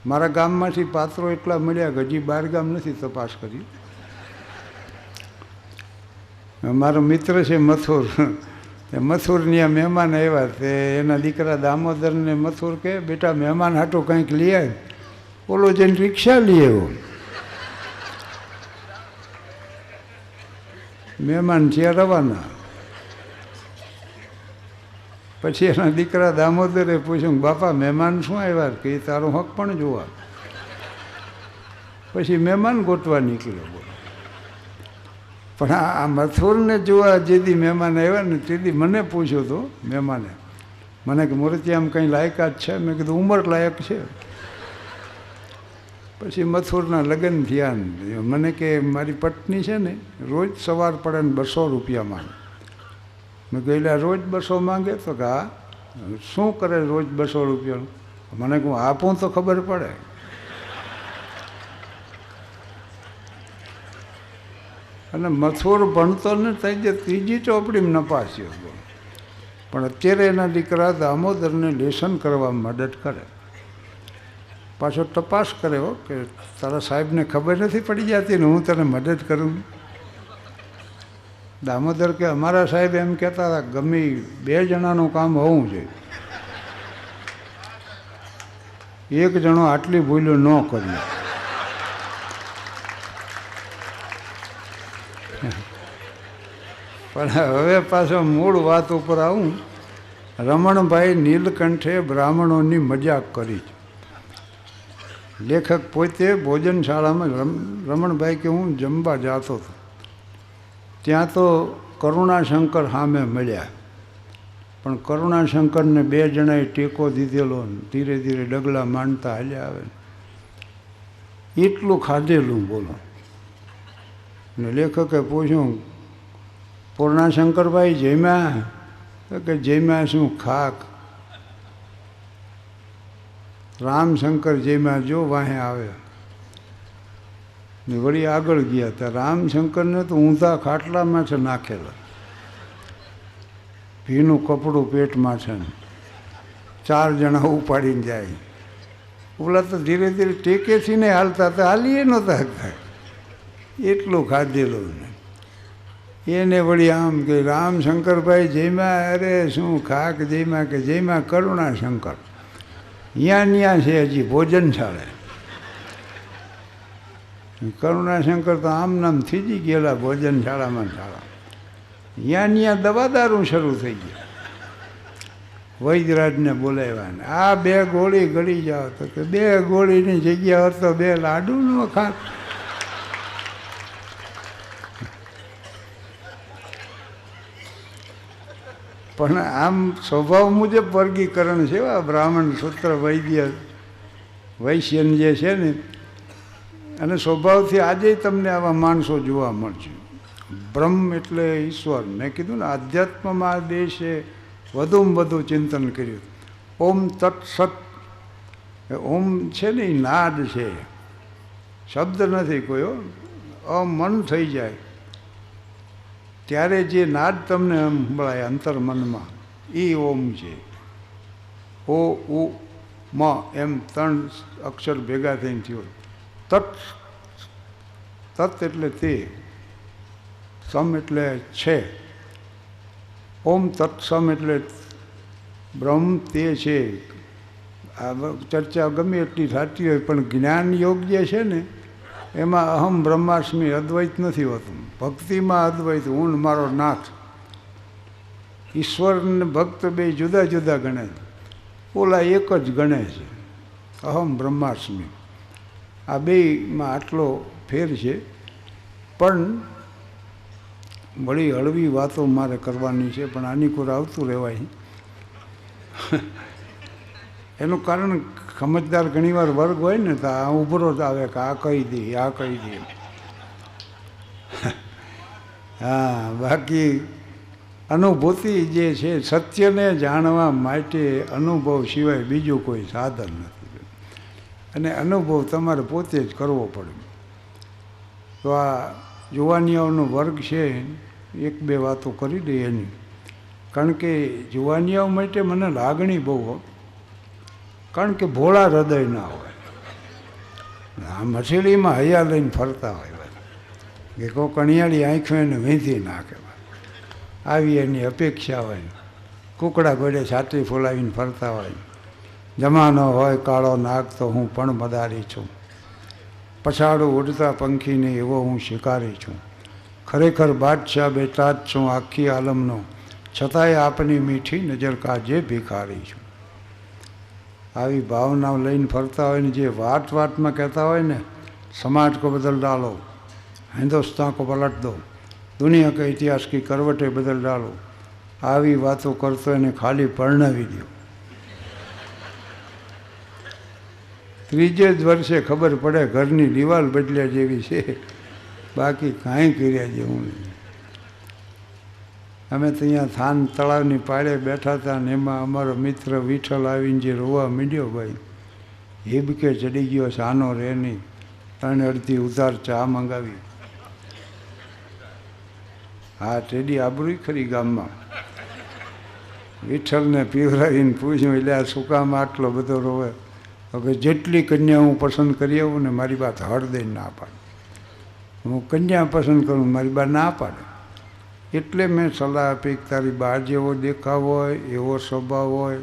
મારા ગામમાંથી પાત્રો એટલા મળ્યા કે હજી 12 ગામ નથી તપાસ કરી. મારો મિત્ર છે મથુર, મથુરની આ મહેમાન આવ્યા તે એના દીકરા દામોદરને મથુર કહે, બેટા મહેમાન હાટો કંઈક લઈ આવે. ઓલો જઈને રિક્ષા લઈ આવ્યો. મહેમાન છે રવાના. પછી એના દીકરા દામોદરે પૂછ્યું, બાપા મહેમાન શું આવ્યા? કે તારો હક પણ જોવા. પછી મહેમાન ગોતવા નીકળ્યો. પણ આ મથુરને જોવા જેથી મહેમાન આવ્યા ને તેથી મને પૂછ્યો હતો મહેમાને, મને કે મૂર્તિ આમ કંઈ લાયકાત છે? મેં કીધું ઉંમર લાયક છે. પછી મથુરના લગ્ન થયા ને મને કે મારી પત્ની છે ને રોજ સવાર પડે ને 200 રૂપિયા માંગે. મેં ગયેલા રોજ 200 માંગે? તો કે હા. શું કરે રોજ 200 રૂપિયાનું? મને કહું આપું તો ખબર પડે. અને મથુર ભણતો ને થઈ જાય 3જી ચોપડીમાં નપાસ્યો. પણ અત્યારે એના દીકરા દામોદરને લેસન કરવા મદદ કરે. પાછો તપાસ કર્યો કે તારા સાહેબને ખબર નથી પડી જતી ને હું તને મદદ કરું. દામોદર કે અમારા સાહેબ એમ કહેતા હતા ગમે 2 જણાનું કામ હોવું જોઈએ, એક જણો આટલી ભૂલો ન કરી. પણ હવે પાછો મૂળ વાત ઉપર આવું. રમણભાઈ નીલકંઠે બ્રાહ્મણોની મજાક કરી. લેખક પોતે ભોજનશાળામાં રમણભાઈ કે હું જમવા જતો હતો, ત્યાં તો કરુણાશંકર સામે મળ્યા. પણ કરુણાશંકરને 2 જણાએ ટેકો દીધેલો, ધીરે ધીરે ડગલા માંડતા હાલ્યા આવે. એટલું ખાધેલું બોલો. ને લેખકે પૂછ્યું, પૂર્ણાશંકરભાઈ જમ્યા? કે જમ્યા શું ખાક? રામશંકર જમ્યા જો વાહે આવે. ને વળી આગળ ગયા ત્યાં રામશંકરને તો ઊંધા ખાટલામાં છે નાખેલા, ભીનું કપડું પેટમાં છે ને 4 જણા ઉપાડીને જાય. ઓલા તો ધીરે ધીરે ટેકેથી ને હાલતા હતા, હાલીએ નહોતા શકતા, એટલું ખાધેલું. ને એને વળી આમ કે રામશંકરભાઈ જમ્યા? અરે શું ખાક જમ્યા? કે જમ્યા કરુણાશંકર. ત્યાં છે હજી ભોજનશાળે. કરુણાશંકર તો આમ નામ થીજી ગયેલા ભોજનશાળામાં શાળા. ત્યાં દવાદારું શરૂ થઈ ગયા. વૈદરાજને બોલાવ્યા ને આ 2 ગોળી ગળી જાઓ. તો કે 2 ગોળીની જગ્યા હોત તો 2 લાડુનો ખાક. પણ આમ સ્વભાવ મુજબ વર્ગીકરણ છે. બ્રાહ્મણ સૂત્ર વૈશ્યન જે છે ને, અને સ્વભાવથી આજે તમને આવા માણસો જોવા મળશે. બ્રહ્મ એટલે ઈશ્વર. મેં કીધું ને આધ્યાત્મમાં દેશે વધુમાં વધુ ચિંતન કર્યું. ઓમ તત્સત. ઓમ છે ને એ નાદ છે, શબ્દ નથી કોઈ. મન થઈ જાય ત્યારે જે નાદ તમને સંભળાય અંતર્મનમાં એ ઓમ છે. ઓ ઉ મ એમ 3 અક્ષર ભેગા થઈને થયો. તત. તત એટલે તે, સમ એટલે છે. ઓમ તત્સમ એટલે બ્રહ્મ તે છે. આ ચર્ચા ગમે એટલી થતી હોય પણ જ્ઞાન યોગ જે છે ને એમાં અહમ બ્રહ્માસ્મિ અદ્વૈત નથી હોતું. ભક્તિમાં અદ્વૈત, હું મારો નાથ. ઈશ્વર ને ભક્ત 2 જુદા જુદા ગણે છે, ઓલા એક જ ગણે છે, અહમ બ્રહ્માસ્મિ. આ 2માં આટલો ફેર છે. પણ વળી હળવી વાતો મારે કરવાની છે, પણ આની કોર આવતું રહેવાય. એનું કારણ સમજદાર ઘણીવાર વર્ગ હોય ને તો આ ઉભરો જ આવે કે આ કહી દે, આ કહી દે. હા, બાકી અનુભૂતિ જે છે સત્યને જાણવા માટે અનુભવ સિવાય બીજું કોઈ સાધન નથી. અને અનુભવ તમારે પોતે જ કરવો પડે. તો આ જુવાનિયાઓનો વર્ગ છે, 1-2 વાતો કરી દઈએ એની. કારણ કે જુવાનિયાઓ માટે મને લાગણી બહુ, કારણ કે ભોળા હૃદય ના હોય. આ મછલીમાં હૈયા લઈને ફરતા હોય કે કોઈ કણિયાળી આંખો એને વીંધી નાખે, આવી એની અપેક્ષા હોય. કુકડા ઘોડે છાતી ફોલાવીને ફરતા હોય. જમાનો હોય કાળો નાગ તો હું પણ મદારી છું, પછાડું ઉડતા પંખીને એવો હું શિકારી છું. ખરેખર બાદશાહ બેટા જ છું આખી આલમનો, છતાંય આપની મીઠી નજર કાજે ભિખારી છું. આવી ભાવનાઓ લઈને ફરતા હોય ને જે વાતમાં કહેતા હોય ને, સમાજ કો બદલ ડાલો, હિન્દુસ્તાન કો પલટ દો, દુનિયા કે ઇતિહાસ કી કરવટે બદલ ડાલો, આવી વાતો કરતો એને ખાલી પરણાવી દો. ત્રીજે જ વર્ષે ખબર પડે ઘરની દિવાલ બદલ્યા જેવી છે, બાકી કાંઈ કર્યા જેવું નહીં. અમે તો અહીંયા થાન તળાવની પાળે બેઠા હતા ને એમાં અમારો મિત્ર વિઠ્ઠલ આવીને જે રોવા માંડ્યો, ભાઈ હિબકે ચડી ગયો સાનો રે નહીં, 3 અડધી ઉધાર ચા મંગાવી. હા ટેડી આબરૂ ખરી ગામમાં. વિઠ્ઠલને પીવરાવીને પૂછ્યું, એટલે આ શું કામ આટલો બધો રોવે? હવે જેટલી કન્યા હું પસંદ કરી આવું ને મારી વાત હળ દઈને ના પાડે. હું કન્યા પસંદ કરું, મારી બા ના પાડે. એટલે મેં સલાહ આપી કે તારી બા જેવો દેખાવ હોય, એવો સ્વભાવ હોય,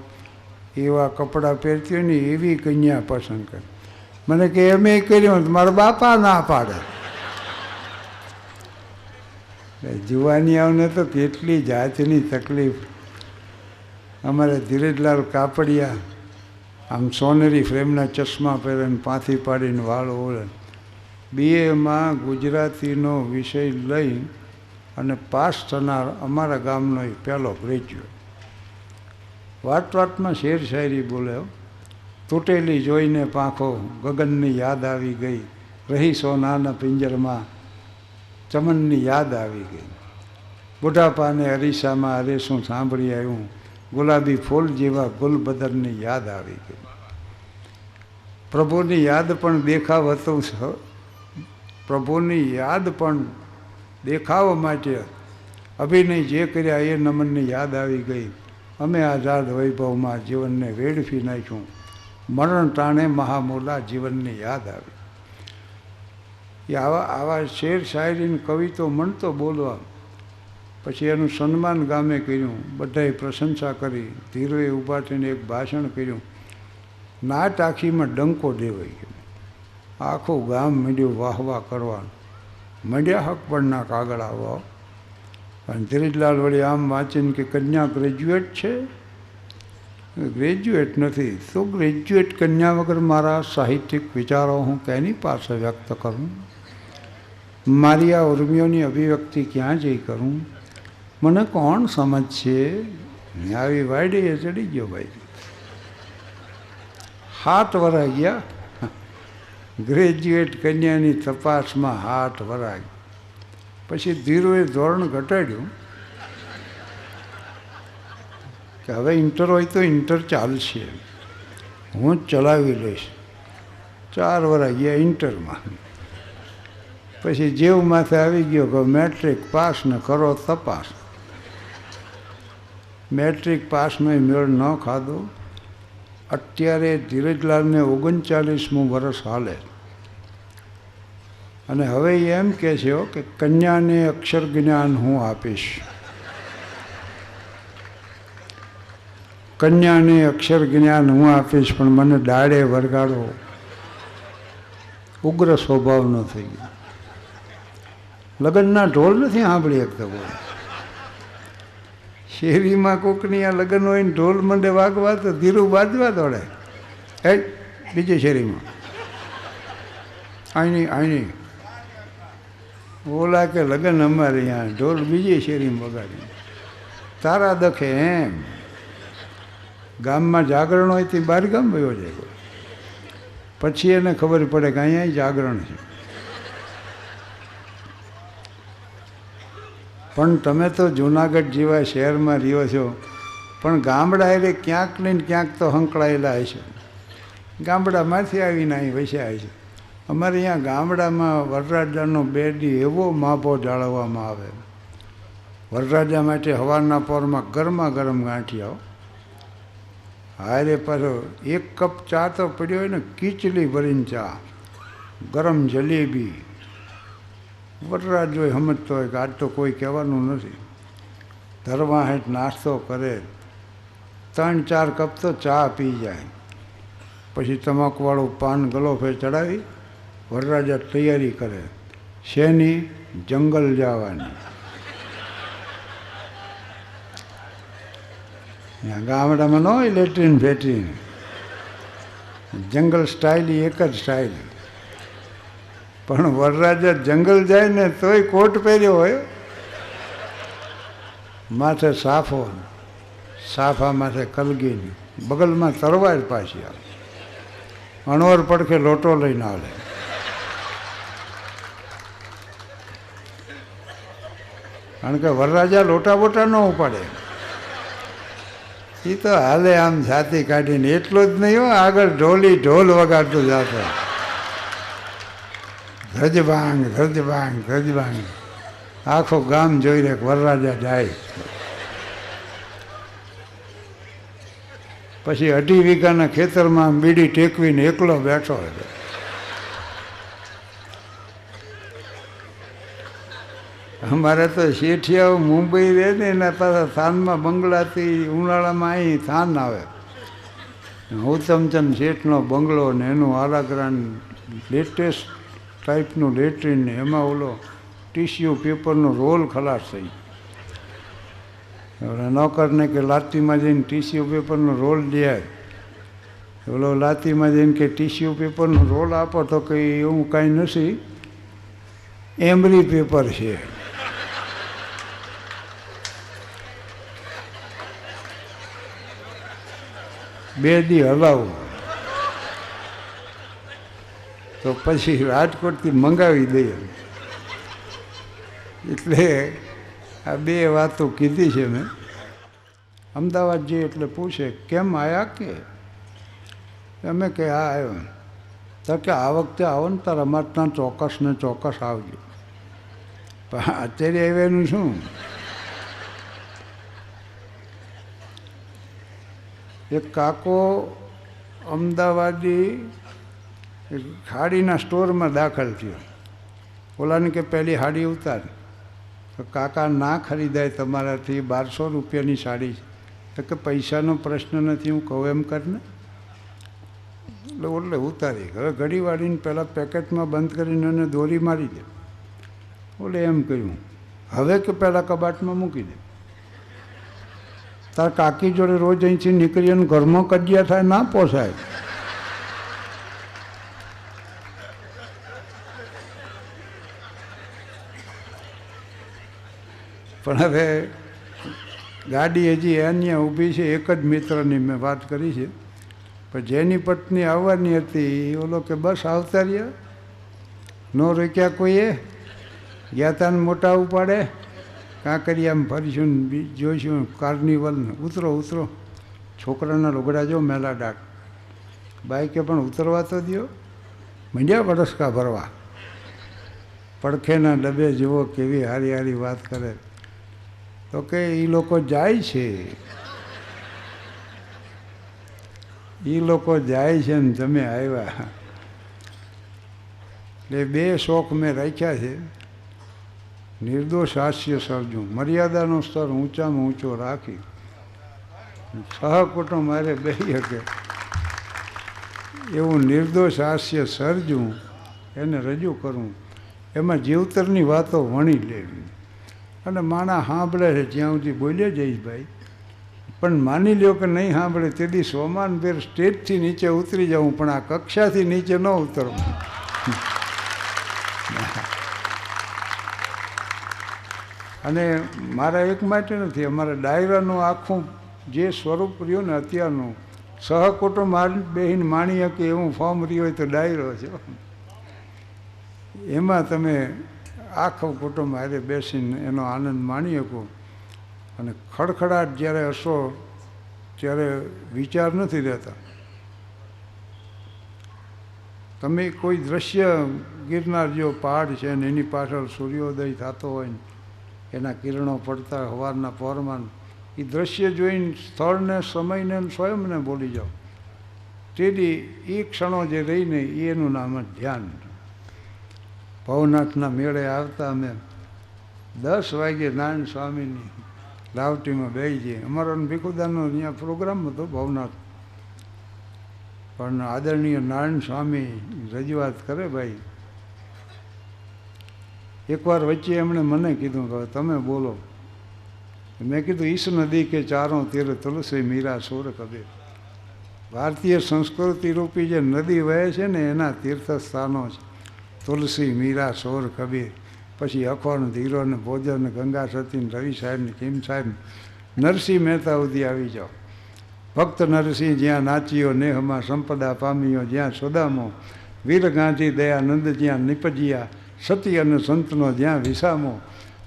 એવા કપડાં પહેરતી હોય ને એવી કન્યા પસંદ કરે. મને કે એમ કર્યું, મારા બાપા ના પાડે. જુવાનિયાઓને તો કેટલી જાતની તકલીફ. અમારે ધીરજલાલ કાપડિયા આમ સોનેરી ફ્રેમના ચશ્મા પહેરીને પાથી પાડીને વાળ ઓળે, BA ગુજરાતીનો વિષય લઈ અને પાસ થનાર અમારા ગામનો એ પહેલો ગ્રેજ્યુએટ. વાતમાં શેર શાયરી બોલે, તૂટેલી જોઈને પાંખો ગગનની યાદ આવી ગઈ, રહી સોનાના પિંજરમાં ચમનની યાદ આવી ગઈ, બુઢાપાને અરીસામાં અરે શું સાંભળી આવ્યું, ગુલાબી ફૂલ જેવા ગુલબદરની યાદ આવી ગઈ. પ્રભુની યાદ પણ દેખાવ હતો, પ્રભુની યાદ પણ દેખાવા માટે અભિનય જે કર્યા એ નમનની યાદ આવી ગઈ. અમે આઝાદ વૈભવમાં જીવનને વેડફી નાખ્યું, મરણ ટાણે મહામૂલા જીવનની યાદ આવી. એ આવા શેર શાયરીની કવિતો મનતો બોલવા. પછી એનું સન્માન ગામે કર્યું, બધાએ પ્રશંસા કરી. ધીરોએ ઊભા થઈને એક ભાષણ કર્યું, નાટ આખીમાં ડંકો દેવાઈ ગયો. આખું ગામ માંડ્યું વાહ વાહ કરવાનું, મંડ્યા હક પણના કાગળ આવવા. અને ધીરજલાલ વળી આમ વાંચીને કે કન્યા ગ્રેજ્યુએટ છે? ગ્રેજ્યુએટ નથી તો ગ્રેજ્યુએટ કન્યા વગર મારા સાહિત્યિક વિચારો હું કેની પાસે વ્યક્ત કરું? મારી આ ઉર્મિઓની અભિવ્યક્તિ ક્યાં જઈ કરું? મને કોણ સમજશે? આવી વાડીએ ચડી ગયો ભાઈ. 7 વર્ષ ગયા ગ્રેજ્યુએટ કન્યાની તપાસમાં, 8 વર્ષ. પછી ધીરુએ ધોરણ ઘટાડ્યું કે હવે ઇન્ટર હોય તો ઇન્ટર ચાલશે, હું જ ચલાવી લઈશ. 4 વર્ષ ગયા ઇન્ટરમાં. પછી જેવું માથે આવી ગયો કે મેટ્રિક પાસ ને કરો તપાસ. મેટ્રિક પાસનો મેળ ન ખાધો. અત્યારે ધીરજલાલને 39મું વર્ષ હાલે અને હવે એમ કહે છે કે કન્યાને અક્ષર જ્ઞાન હું આપીશ. કન્યાને અક્ષર જ્ઞાન હું આપીશ, પણ મને દાડે વરગાડો. ઉગ્ર સ્વભાવનો થઈ ગયો. લગ્નના ઢોલ નથી સાંભળી શકતો કોઈ. શેરીમાં કોકની આ લગ્ન હોય ને ઢોલ મંડે વાગવા તો ધીરું બાજવા દોડે. બીજી શેરીમાં આઈની ઓલા કે લગ્ન અમારે અહીંયા, ઢોલ બીજી શેરીમાં વગાડી. તારા દખે એમ ગામમાં જાગરણ હોય તે બહાર ગામ વયો જાય. પછી એને ખબર પડે કે અહીંયા જાગરણ છે. પણ તમે તો જુનાગઢ જેવા શહેરમાં રહ્યો છો, પણ ગામડા એટલે ક્યાંક ને ક્યાંક તો સંકળાયેલા હશે. ગામડામાંથી આવીને અહીં વસ્યા છે. અમારે અહીંયા ગામડામાં વરરાજાનો 2 દી એવો માભો જાળવવામાં આવે. વરરાજા માટે સવારના પોરમાં ગરમા ગરમ ગાંઠિયાઓ. હારે પાછો 1 કપ ચા તો પડ્યો હોય ને, ખીચલી ભરીને ચા, ગરમ જલેબી. વરરાજ જોઈ સમજતો હોય કે આજ તો કોઈ કહેવાનું નથી. ધરવા હેઠ નાસ્તો કરે, 3-4 કપ તો ચા પી જાય. પછી તમાકુવાળું પાન ગલોફે ચડાવી વરરાજા તૈયારી કરે. શેની? જંગલ જવાની. ગામડામાં ન હોય લેટ્રીન ફેટ્રીન, જંગલ સ્ટાઇલ એક જ સ્ટાઇલ. પણ વરરાજા જંગલ જાય ને તોય કોટ પહેર્યો હોય, માથે સાફો, સાફા માથે કલગી, બગલમાં તરવાર પાછી આવે, અણવર પડખે લોટો લઈને આવે. કારણ કે વરરાજા લોટા બોટા ન ઉપાડે, એ તો હાલે આમ છાતી કાઢીને. એટલું જ નહીં હોય, આગળ ઢોલ વગાડતો જતો, ધ્રજભાંગ ધ્રજભાંગ ધ્રજભાંગ. આખો ગામ જોઈ રહે વરરાજા જાય. પછી 2.5 વીઘાના ખેતરમાં બીડી ટેકવીને એકલો બેઠો હતો. અમારે તો શેઠિયાઓ મુંબઈ રહે ને એના પાછા થાનમાં બંગલાથી ઉનાળામાં અહીં થાન આવે. ઉત્તમચંદ શેઠનો બંગલો ને એનું આરાગ્રાન લેટેસ્ટ ટાઈપનું લેટ્રિન ને એમાં ઓલો ટીશ્યુ પેપરનો રોલ ખલાસ થઈ. નોકરને કે લાતીમાં જઈને ટીશ્યુ પેપરનો રોલ દે. ઓલો લાતીમાં જઈને કે ટીશ્યુ પેપરનો રોલ આપો તો કે એવું કાંઈ નથી, એમરી પેપર છે. બે દી હલાવું તો પછી રાજકોટથી મંગાવી દઈએ. એટલે આ 2 વાતો કીધી છે મેં. અમદાવાદ જઈએ એટલે પૂછે કેમ આવ્યા કે અમે કે હા આવ્યો. તો કે આ વખતે આવો ને તાર અમારે ત્યાં ચોક્કસ ને ચોક્કસ આવજો. પણ અત્યારે આવ્યાનું શું? એક કાકો અમદાવાદી હાડીના સ્ટોરમાં દાખલ થયો. ઓલાને કે પહેલી હાડી ઉતાર. તો કાકા ના ખરીદાય તમારાથી, 1200 રૂપિયાની સાડી. તો કે પૈસાનો પ્રશ્ન નથી, હું કહું એમ કરીને. એટલે ઉતારી. હવે ઘડી વાળીને પહેલાં પેકેટમાં બંધ કરીને એને દોરી મારી દે. ઓલે એમ કહ્યું હવે કે પહેલાં કબાટમાં મૂકી દે. તાર કાકી જોડે રોજ અહીંથી નીકળી અને ઘરમાં કજિયા થાય, ના પોસાય. પણ હવે ગાડી હજી અહીંયા ઊભી છે. એક જ મિત્રની મેં વાત કરી છે, પણ જેની પત્ની આવવાની હતી ઓલો કે બસ આવતા રહ્યા, ન રોક્યા કોઈએ. ગયા તા ને મોટા ઉપાડે, કાંકરિયામાં ફરીશું ને જોઈશું કાર્નિવલને. ઉતરો ઉતરો, છોકરાના લુગડા જો મેલા ડાક. બાઈકે પણ ઉતરવા તો દો. મંડ્યા વરસકા ભરવા. પડખેના ડબે જુઓ કેવી હારી હારી વાત કરે. તો કે એ લોકો જાય છે, એ લોકો જાય છે ને તમે આવ્યા. એટલે 2 શોખ મેં રાખ્યા છે. નિર્દોષ હાસ્ય સર્જું, મર્યાદાનો સ્તર ઊંચામાં ઊંચો રાખી સહકુટુંબ મારે બેસી શકે એવું નિર્દોષ હાસ્ય સર્જું, એને રજૂ કરવું. એમાં જીવતરની વાતો વણી લેવી. અને માણા સાંભળે છે જ્યાં સુધી બોલ્યા જઈશ ભાઈ. પણ માની લ્યો કે નહીં સાંભળે તેથી સોમાનભેર સ્ટેજથી નીચે ઉતરી જાઉં, પણ આ કક્ષાથી નીચે ન ઉતરવું. અને મારા એક માટે નથી, અમારા ડાયરાનું આખું જે સ્વરૂપ રહ્યું ને અત્યારનું, સહકુટુંબ બેહીને માણી શકે એવું ફોર્મ રહ્યું હોય તો ડાયરો છે. એમાં તમે આખું કુટુંબ હારે બેસીને એનો આનંદ માણી શકો. અને ખડખડાટ જ્યારે હશો ત્યારે વિચાર નથી રહેતા. તમે કોઈ દ્રશ્ય, ગિરનાર જેવો પહાડ છે ને એની પાછળ સૂર્યોદય થતો હોય ને એના કિરણો પડતા સવારના પહોરમાં, એ દ્રશ્ય જોઈને સ્થળને સમયને સ્વયંને બોલી જાઓ. તેથી એ ક્ષણો જે રહીને એનું નામ જ ધ્યાન. ભવનાથના મેળે આવતા અમે 10 વાગે નારાયણ સ્વામીની લાવટીમાં બેસી જઈએ. અમારો ભીખુદાનો અહીંયા પ્રોગ્રામ હતો ભવનાથ, પણ આદરણીય નારાયણ સ્વામી રજૂઆત કરે ભાઈ. એકવાર વચ્ચે એમણે મને કીધું કે તમે બોલો. મેં કીધું ઈસ નદી કે ચારો તીર તુલસી મીરા સોર કબીર. ભારતીય સંસ્કૃતિ રૂપી જે નદી વહે છે ને એના તીર્થસ્થાનો છે તુલસી, મીરા, સોર, કબીર. પછી અખોણ, ધીરો ને ભોજન, ગંગા સતી, રવિ સાહેબ ને કિમ સાહેબ, નરસિંહ મહેતા સુધી આવી જાઓ. ભક્ત નરસિંહ જ્યાં નાચ્યો નેહમાં સંપદા પામ્યો, જ્યાં સુદામો વીર ગાંધી દયાનંદ જ્યાં નિપજ્યા, સતી અને સંતનો જ્યાં વિસામો,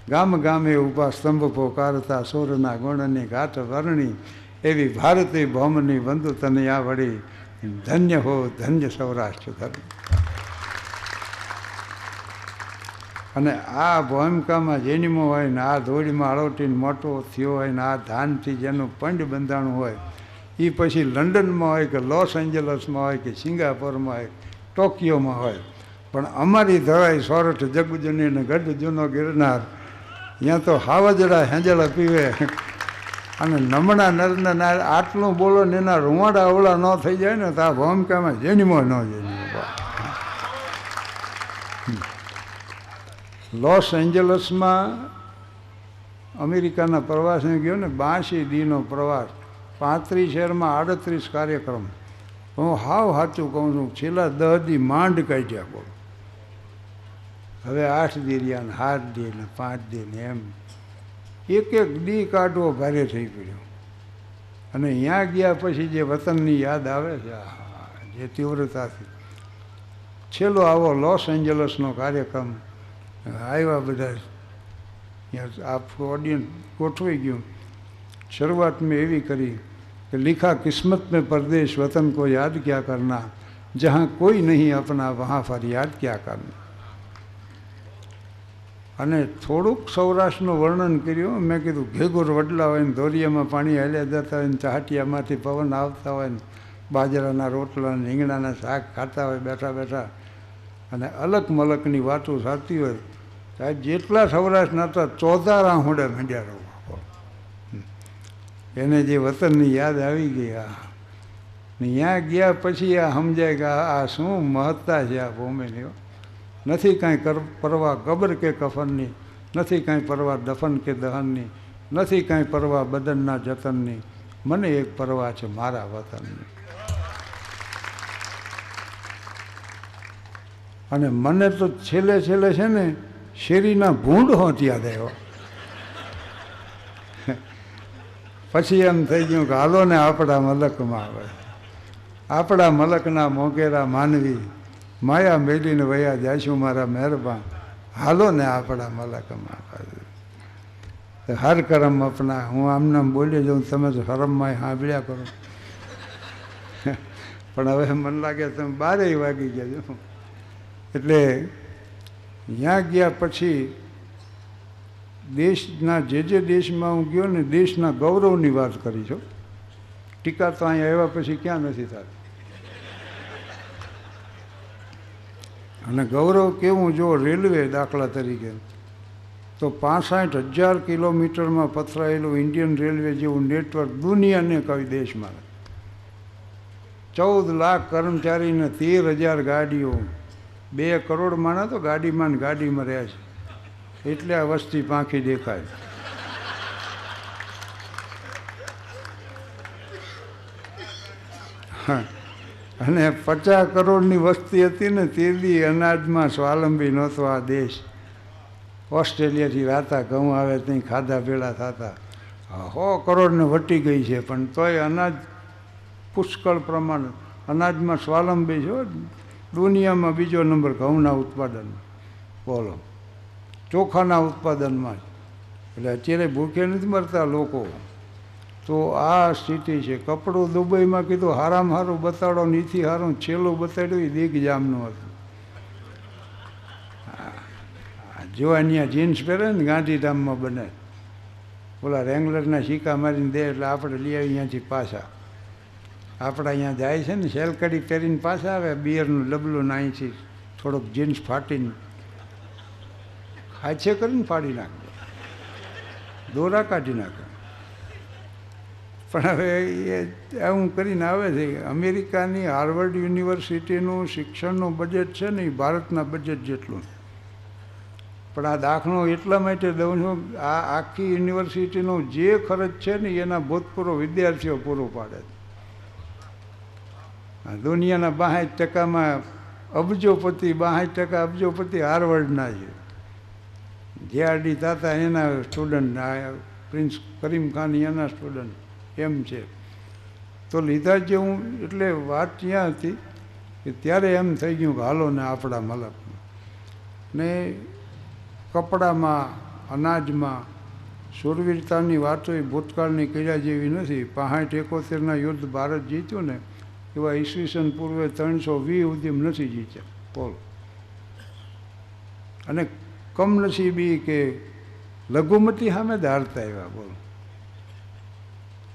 ગામ ગામે ઉભા સ્તંભ પોકારતા સોરના ગુણની ઘાટ વર્ણી, એવી ભારતી ભૌમની બંધુ તને આ વળી, ધન્ય હો ધન્ય સૌરાષ્ટ્ર ધર્મ. અને આ ભૂમિકામાં જન્મો હોય ને આ ધોળીમાં અળોટીને મોટો થયો હોય ને આ ધાનથી જેનું પંડ બંધાણું હોય, એ પછી લંડનમાં હોય કે લોસ એન્જલસમાં હોય કે સિંગાપોરમાં હોય, ટોકિયોમાં હોય, પણ અમારી ધરાઈ સોરઠ જગુજની અને ગઢ જૂનો ગિરનાર, ત્યાં તો હાવજડા હેંજળા પીવે અને નમણા નરના નાર આટલું બોલો ને એના રૂવાડા અવળા ન થઈ જાય ને તો આ ભૂમિકામાં જન્મો ન જન્મો. લોસ એન્જલસમાં અમેરિકાના પ્રવાસને ગયો ને 82 દીનો પ્રવાસ, 35 શહેરમાં 38 કાર્યક્રમ. હું હાવ સાચું કહું છું, છેલ્લા 10 દી માંડ કાઢ્યા બોલ. હવે 8 દી રહ્યા ને 7 દી ને 5 દી ને એમ એક દી કાઢવો ભારે થઈ પડ્યો. અને ત્યાં ગયા પછી જે વતનની યાદ આવે છે જે તીવ્રતાથી. છેલ્લો આવો લોસ એન્જલસનો કાર્યક્રમ આવ્યા બધા, આ ઓડિયન્સ ગોઠવાઈ ગયું. શરૂઆત મેં એવી કરી કે लिखा किस्मत में परदेश वतन को याद क्या करना, जहाँ कोई नहीं अपना वहाँ फरियाद क्या करना. અને થોડુંક સૌરાષ્ટ્રનું વર્ણન કર્યું. મેં કીધું ઘેગુર વડલા હોય ને ધોરિયામાં પાણી હાલ્યા જતા હોય ને ચાહટિયામાંથી પવન આવતા હોય ને બાજરાના રોટલા ને રીંગણાના શાક ખાતા હોય બેઠા બેઠા, અને અલગ મલકની વાતો થતી હોય. સાહેબ જેટલા સૌરાષ્ટ્રના હતા ચોધારા હોડે માંડ્યા રહો. એને જે વતનની યાદ આવી ગઈ. ને ત્યાં ગયા પછી આ સમજાય કે આ શું મહત્તા છે આ ભૂમિની. નથી કાંઈ પરવા કબર કે કફનની, નથી કાંઈ પરવા દફન કે દહનની, નથી કાંઈ પરવા બદનના જતનની, મને એક પરવા છે મારા વતનની. અને મને તો છેલ્લે છેલ્લે છે ને શેરીના ભૂંડ હોત યાદ આવ્યો. પછી એમ થઈ ગયું કે હાલો ને આપણા મલકમાં આવે, આપણા મલકના મોગેરા માનવી, માયા મેલીને વયા જાશું મારા મહેરબાન, હાલો ને આપણા મલકમાં. હર કરમ અપના. હું આમનામ બોલી જાઉં, તમે તો હરમમાં સાંભળ્યા કરો. પણ હવે મને લાગે તમે 12 વાગી ગયા છો. એટલે ત્યાં ગયા પછી દેશના જે દેશમાં હું ગયો ને દેશના ગૌરવની વાત કરી છો. ટીકા તો અહીંયા આવ્યા પછી ક્યાં નથી થતી. અને ગૌરવ કેવું જો રેલવે દાખલા તરીકે તો 65,000 કિલોમીટરમાં પથરાયેલું ઇન્ડિયન રેલવે જેવું નેટવર્ક દુનિયાને કઈ દેશમાં. 14 લાખ કર્મચારીને 13,000 ગાડીઓ, 2 કરોડ માણસ તો ગાડીમાં ને ગાડીમાં રહ્યા છે. એટલે આ વસ્તી પાંખી દેખાય. હા, અને 50 કરોડની વસ્તી હતી ને તેથી અનાજમાં સ્વાવલંબી નહોતો આ દેશ. ઓસ્ટ્રેલિયાથી રાતા ઘઉં આવે ત્યાં ખાધા ભેળા થતા. 100 કરોડને વટી ગઈ છે, પણ તોય અનાજ પુષ્કળ પ્રમાણ અનાજમાં સ્વાવલંબી છે. દુનિયામાં બીજો નંબર ઘઉંના ઉત્પાદનમાં, બોલો, ચોખાના ઉત્પાદનમાં. એટલે અત્યારે ભૂખે નથી મરતા લોકો. તો આ સ્થિતિ છે. કપડું દુબઈમાં કીધું હારામાં હારું બતાડો, નીથી હારું છેલ્લું બતાડ્યું એ દીગ જામનું હતું. જો અહીંયા જીન્સ પહેરે ને ગાંધીધામમાં બને, ઓલા રેંગલરના સિક્કા મારીને દે એટલે આપણે લઈ આવી અહીંયાથી પાછા. આપણા અહીંયા જાય છે ને સેલકડી પહેરીને પાછા આવે, બિયરનું ડબલું ને અહીંથી થોડુંક જીન્સ ફાટીને ખાંચે કરીને ફાડી નાખે, દોરા કાઢી નાખે. પણ હવે એ એવું કરીને આવે છે. અમેરિકાની હાર્વર્ડ યુનિવર્સિટીનું શિક્ષણનું બજેટ છે ને એ ભારતના બજેટ જેટલું. પણ આ દાખલો એટલા માટે દઉં છું, આ આખી યુનિવર્સિટીનો જે ખર્ચ છે ને એના ભૂતપૂર્વ વિદ્યાર્થીઓ પૂરો પાડે. દુનિયાના 62% અબજોપતિ, 62% અબજોપતિ હાર્વર્ડના છે. JRD તાતા એના સ્ટુડન્ટ, પ્રિન્સ કરીમ ખાન એના સ્ટુડન્ટ, એમ છે. તો લીધા જેવું. એટલે વાત ત્યાં હતી કે ત્યારે એમ થઈ ગયું કે હાલો ને આપણા મલકમાં ને કપડામાં, અનાજમાં શૂરવીરતાની વાતો એ ભૂતકાળની કર્યા જેવી નથી. 65-71ના યુદ્ધ ભારત જીત્યું ને એવા ઈસવીસન પૂર્વે 320 ઉદ્યમ નથી જીત્યા બોલ. અને કમનસીબી કે લઘુમતી સામે હારતા આવ્યા બોલ.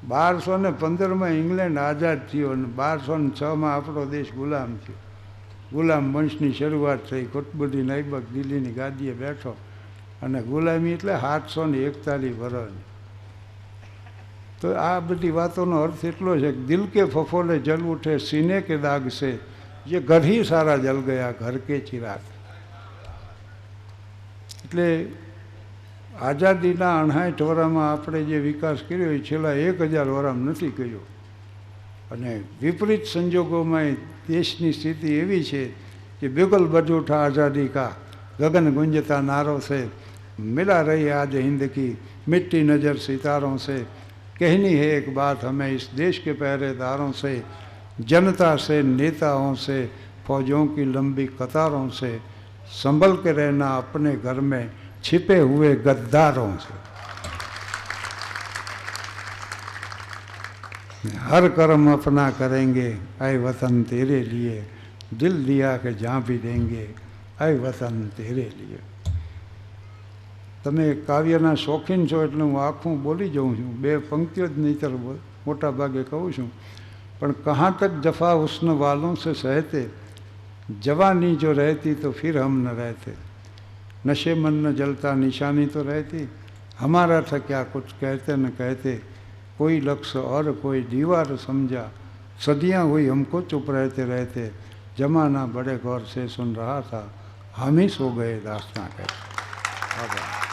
1215માં ઇંગ્લેન્ડ આઝાદ થયો અને 1206માં આપણો દેશ ગુલામ થયો. ગુલામ વંશની શરૂઆત થઈ. કુતબુદ્દીન ઐબક દિલ્હીની ગાદીએ બેઠો અને ગુલામી એટલે 741 વર્ષ. તો આ બધી વાતોનો અર્થ એટલો છે કે દિલ કે ફફોલે જલ ઉઠે, સીને કે દાગ સે, જે ઘર હી સારા જલ ગયા, ઘર કે ચિરાગ. એટલે આઝાદીના 68 વર્ષમાં આપણે જે વિકાસ કર્યો એ છેલ્લા 1000 વર્ષમાં નથી કર્યો. અને વિપરીત સંજોગોમાં દેશની સ્થિતિ એવી છે કે બિગલ બજૂઠા આઝાદી કા, ગગન ગુંજતા નારો સે, મિલા રહી આજ हिंद की मिट्टी नज़र सितारों से, कहनी है एक बात हमें इस देश के पहरेदारों से, जनता से, नेताओं से, फौजों की लंबी कतारों से, संभल के रहना अपने घर में छिपे हुए गद्दारों से. हर कर्म अपना करेंगे ऐ वतन तेरे लिए, दिल दिया के जहाँ भी देंगे ऐ वतन तेरे लिए. તમે કાવ્યના શોખીન છો એટલે હું આખું બોલી જાઉં છું. 2 પંક્તિઓ જ નહીંતર મોટા ભાગે કહું છું. પણ કહાં તક જફા હુસ્ન વાલોं से सहते, जवानी जो रहती तो फिर हम न रहते, नशे मन न जलता निशानी तो रहती, हमारा था क्या कुछ कहते न कहते, कोई लक्ष्य और कोई दीवार समझा, सदियाँ हुई हमको चुप रहते रहते, जमाना बड़े गौर से सुन रहा था, हम ही सो गए दास्तां कहते.